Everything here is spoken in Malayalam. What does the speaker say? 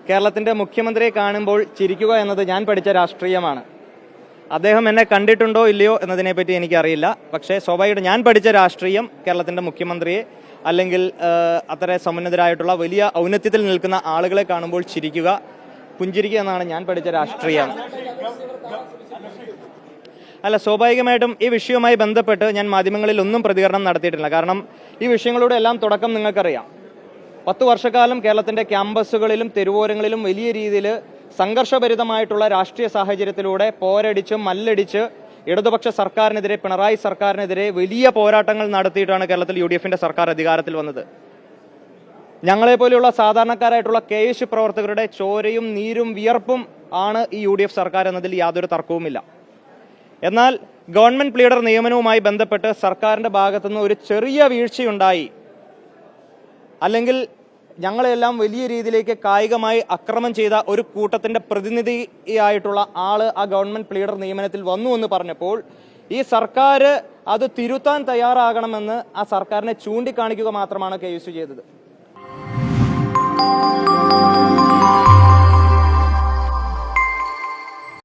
കേരളത്തിന്റെ മുഖ്യമന്ത്രിയെ കാണുമ്പോൾ ചിരിക്കുക എന്നത് ഞാൻ പഠിച്ച രാഷ്ട്രീയമാണ്. അദ്ദേഹം എന്നെ കണ്ടിട്ടുണ്ടോ ഇല്ലയോ എന്നതിനെപ്പറ്റി എനിക്കറിയില്ല. പക്ഷേ സ്വാഭാവികമായിട്ട് ഞാൻ പഠിച്ച രാഷ്ട്രീയം കേരളത്തിന്റെ മുഖ്യമന്ത്രിയെ അല്ലെങ്കിൽ അത്ര സമുന്നതരായിട്ടുള്ള വലിയ ഔന്നത്യത്തിൽ നിൽക്കുന്ന ആളുകളെ കാണുമ്പോൾ ചിരിക്കുക, പുഞ്ചിരിക്കുക എന്നാണ് ഞാൻ പഠിച്ച രാഷ്ട്രീയം. അല്ല, സ്വാഭാവികമായിട്ടും ഈ വിഷയവുമായി ബന്ധപ്പെട്ട് ഞാൻ മാധ്യമങ്ങളിൽ ഒന്നും പ്രതികരണം നടത്തിയിട്ടില്ല. കാരണം ഈ വിഷയങ്ങളുടെ എല്ലാം തുടക്കം നിങ്ങൾക്കറിയാം. 10 വർഷക്കാലം കേരളത്തിന്റെ ക്യാമ്പസുകളിലും തെരുവോരങ്ങളിലും വലിയ രീതിയിൽ സംഘർഷഭരിതമായിട്ടുള്ള രാഷ്ട്രീയ സാഹചര്യത്തിലൂടെ പോരടിച്ച് മല്ലടിച്ച് ഇടതുപക്ഷ സർക്കാരിനെതിരെ, പിണറായി സർക്കാരിനെതിരെ വലിയ പോരാട്ടങ്ങൾ നടത്തിയിട്ടാണ് കേരളത്തിൽ UDF-ന്റെ സർക്കാർ അധികാരത്തിൽ വന്നത്. ഞങ്ങളെപ്പോലെയുള്ള സാധാരണക്കാരായിട്ടുള്ള KS പ്രവർത്തകരുടെ ചോരയും നീരും വിയർപ്പും ആണ് ഈ UDF സർക്കാർ എന്നതിൽ യാതൊരു തർക്കവുമില്ല. എന്നാൽ ഗവൺമെന്റ് പ്ലീഡർ നിയമനവുമായി ബന്ധപ്പെട്ട് സർക്കാരിന്റെ ഭാഗത്തുനിന്ന് ഒരു ചെറിയ വീഴ്ചയുണ്ടായി, അല്ലെങ്കിൽ ഞങ്ങളെല്ലാം വലിയ രീതിയിലേക്ക് കായികമായി അക്രമം ചെയ്ത ഒരു കൂട്ടത്തിന്റെ പ്രതിനിധിയായിട്ടുള്ള ആള് ആ ഗവൺമെന്റ് പ്ലീഡർ നിയമനത്തിൽ വന്നു എന്ന് പറഞ്ഞപ്പോൾ ഈ സർക്കാർ അത് തിരുത്താൻ തയ്യാറാകണമെന്ന് ആ സർക്കാരിനെ ചൂണ്ടിക്കാണിക്കുക മാത്രമാണ് KS ചെയ്തത്.